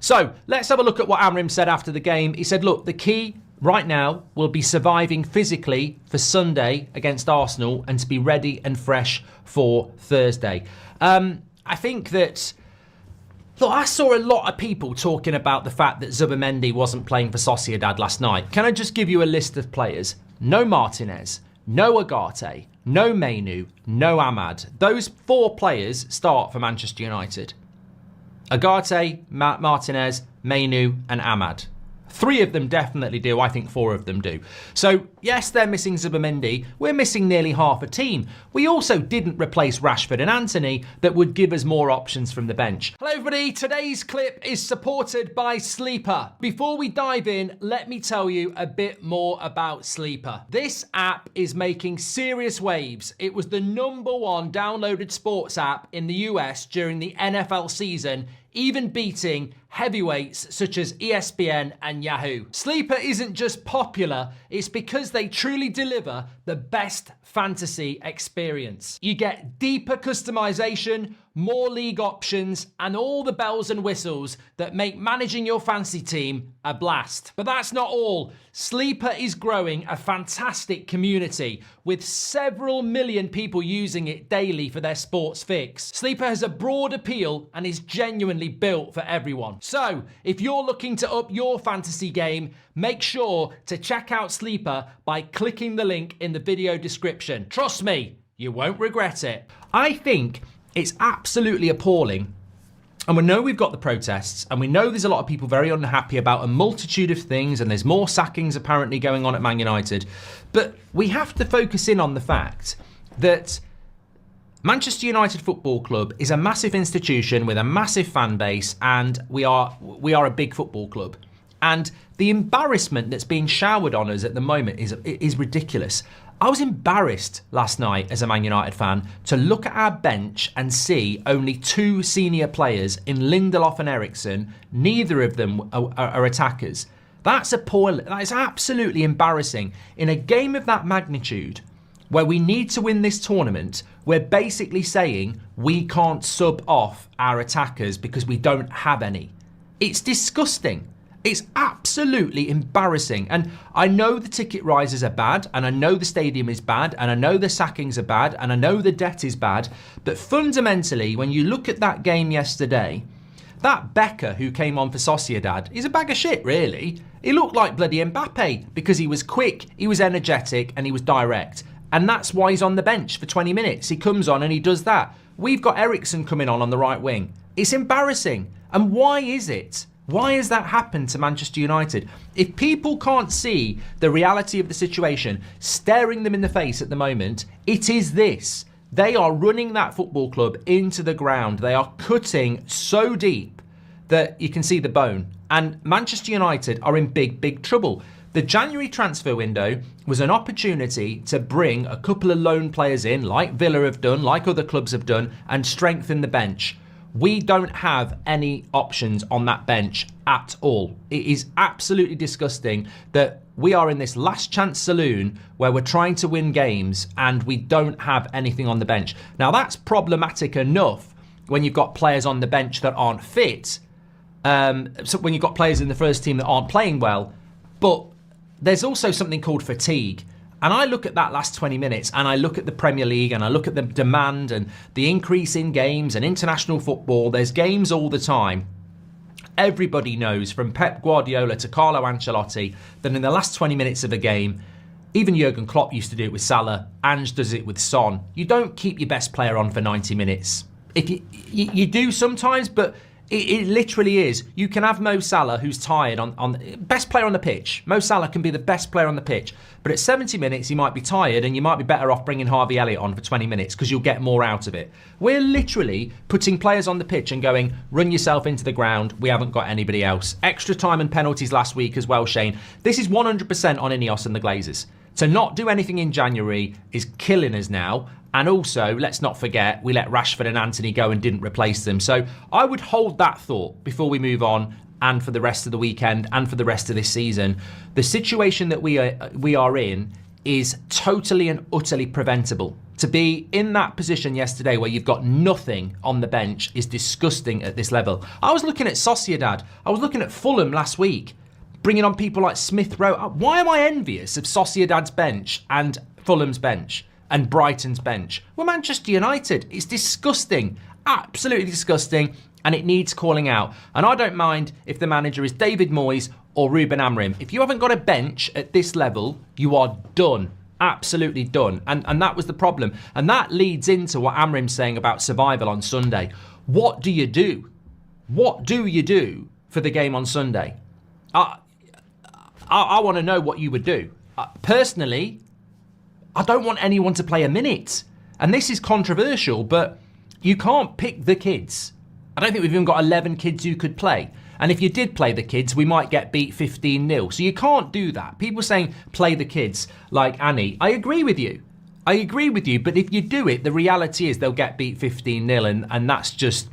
So let's have a look at what Amrim said after the game. He said, look, the key right now will be surviving physically for Sunday against Arsenal and to be ready and fresh for Thursday. I think that, look, I saw a lot of people talking about the fact that Zubimendi wasn't playing for Sociedad last night. Can I just give you a list of players? No Martinez, no Agate, no Mainu, no Ahmad. Those 4 players start for Manchester United. Agate, Martinez, Mainu and Ahmad. 3 of them definitely do. I think 4 of them do. So, yes, they're missing Zubimendi. We're missing nearly half a team. We also didn't replace Rashford and Antony that would give us more options from the bench. Hello, everybody. Today's clip is supported by Sleeper. Before we dive in, let me tell you a bit more about Sleeper. This app is making serious waves. It was the #1 downloaded sports app in the US during the NFL season, even beating heavyweights such as ESPN and Yahoo. Sleeper isn't just popular, it's because they truly deliver the best fantasy experience. You get deeper customization, more league options, and all the bells and whistles that make managing your fantasy team a blast. But that's not all. Sleeper is growing a fantastic community with several million people using it daily for their sports fix. Sleeper has a broad appeal and is genuinely built for everyone. So, if you're looking to up your fantasy game, make sure to check out Sleeper by clicking the link in the video description. Trust me, you won't regret it. I think it's absolutely appalling. And we know we've got the protests, and we know there's a lot of people very unhappy about a multitude of things, and there's more sackings apparently going on at Man United. But we have to focus in on the fact that Manchester United Football Club is a massive institution with a massive fan base, and we are a big football club. And the embarrassment that's being showered on us at the moment is ridiculous. I was embarrassed last night as a Man United fan to look at our bench and see only 2 senior players in Lindelof and Eriksen. Neither of them are attackers. That's appalling. That is absolutely embarrassing. In a game of that magnitude, where we need to win this tournament, we're basically saying we can't sub off our attackers because we don't have any. It's disgusting. It's absolutely embarrassing. And I know the ticket rises are bad, and I know the stadium is bad, and I know the sackings are bad, and I know the debt is bad. But fundamentally, when you look at that game yesterday, that Becker who came on for Sociedad is a bag of shit, really. He looked like bloody Mbappe because he was quick, he was energetic, and he was direct. And that's why he's on the bench for 20 minutes. He comes on and he does that. We've got Eriksen coming on the right wing. It's embarrassing. And why is it? Why has that happened to Manchester United? If people can't see the reality of the situation staring them in the face at the moment, it is this. They are running that football club into the ground. They are cutting so deep that you can see the bone. And Manchester United are in big, big trouble. The January transfer window was an opportunity to bring a couple of loan players in, like Villa have done, like other clubs have done, and strengthen the bench. We don't have any options on that bench at all. It is absolutely disgusting that we are in this last chance saloon where we're trying to win games and we don't have anything on the bench. Now that's problematic enough when you've got players on the bench that aren't fit. So when you've got players in the first team that aren't playing well, but there's also something called fatigue. And I look at that last 20 minutes and I look at the Premier League and I look at the demand and the increase in games and international football. There's games all the time. Everybody knows, from Pep Guardiola to Carlo Ancelotti, that in the last 20 minutes of a game, even Jurgen Klopp used to do it with Salah, Ange does it with Son. You don't keep your best player on for 90 minutes. If you do sometimes, but it literally is. You can have Mo Salah, who's tired, on best player on the pitch. Mo Salah can be the best player on the pitch. But at 70 minutes, he might be tired and you might be better off bringing Harvey Elliott on for 20 minutes because you'll get more out of it. We're literally putting players on the pitch and going, run yourself into the ground. We haven't got anybody else. Extra time and penalties last week as well, Shane. This is 100% on Ineos and the Glazers. To not do anything in January is killing us now. And also, let's not forget, we let Rashford and Antony go and didn't replace them. So I would hold that thought before we move on, and for the rest of the weekend and for the rest of this season. The situation that we are in is totally and utterly preventable. To be in that position yesterday where you've got nothing on the bench is disgusting at this level. I was looking at Sociedad. I was looking at Fulham last week, bringing on people like Smith Rowe. Why am I envious of Sociedad's bench and Fulham's bench and Brighton's bench? We're Manchester United. It's disgusting, absolutely disgusting, and it needs calling out. And I don't mind if the manager is David Moyes or Ruben Amorim. If you haven't got a bench at this level, you are done. Absolutely done. And that was the problem. And that leads into what Amorim's saying about survival on Sunday. What do you do? What do you do for the game on Sunday? I want to know what you would do. Personally, I don't want anyone to play a minute. And this is controversial, but you can't pick the kids. I don't think we've even got 11 kids who could play. And if you did play the kids, we might get beat 15-0. So you can't do that. People saying play the kids like Annie. I agree with you. But if you do it, the reality is they'll get beat 15-0. And that's just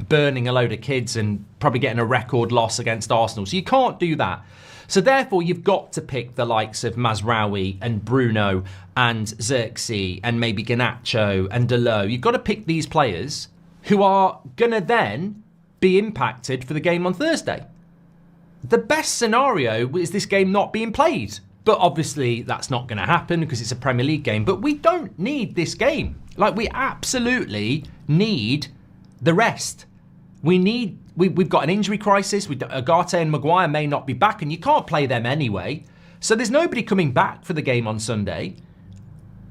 burning a load of kids and probably getting a record loss against Arsenal. So you can't do that. So therefore, you've got to pick the likes of Mazraoui and Bruno and Xerxes and maybe Garnacho and Dalot. You've got to pick these players who are going to then be impacted for the game on Thursday. The best scenario is this game not being played. But obviously that's not going to happen because it's a Premier League game. But we don't need this game. Like, we absolutely need the rest. We've got an injury crisis. Agate and Maguire may not be back, and you can't play them anyway. So there's nobody coming back for the game on Sunday.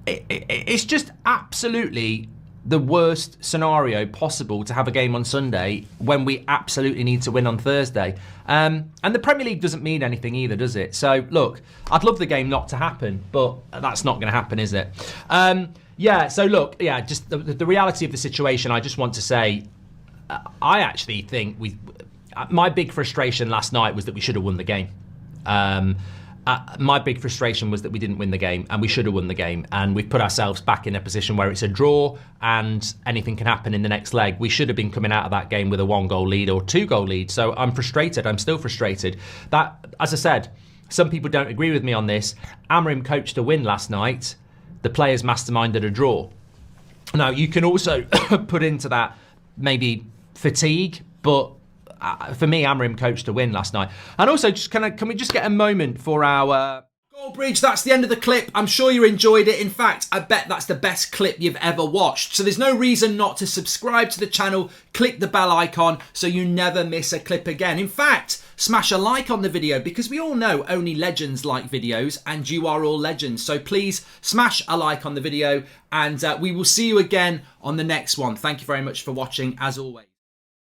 It's just absolutely the worst scenario possible to have a game on Sunday when we absolutely need to win on Thursday. And the Premier League doesn't mean anything either, does it? So, look, I'd love the game not to happen, but that's not going to happen, is it? Just the reality of the situation, I just want to say, I actually think my big frustration last night was that we should have won the game. My big frustration was that we didn't win the game, and we should have won the game, and we've put ourselves back in a position where it's a draw and anything can happen in the next leg. We should have been coming out of that game with a 1-goal lead or 2-goal lead. So I'm frustrated. I'm still frustrated. That, as I said, some people don't agree with me on this. Amorim coached a win last night. The players masterminded a draw. Now, you can also put into that maybe fatigue, but for me, Amorim coached a win last night. And also, can we just get a moment for our Goldbridge? That's the end of the clip. I'm sure you enjoyed it. In fact, I bet that's the best clip you've ever watched. So there's no reason not to subscribe to the channel. Click the bell icon so you never miss a clip again. In fact, smash a like on the video because we all know only legends like videos, and you are all legends. So please smash a like on the video, and we will see you again on the next one. Thank you very much for watching, as always.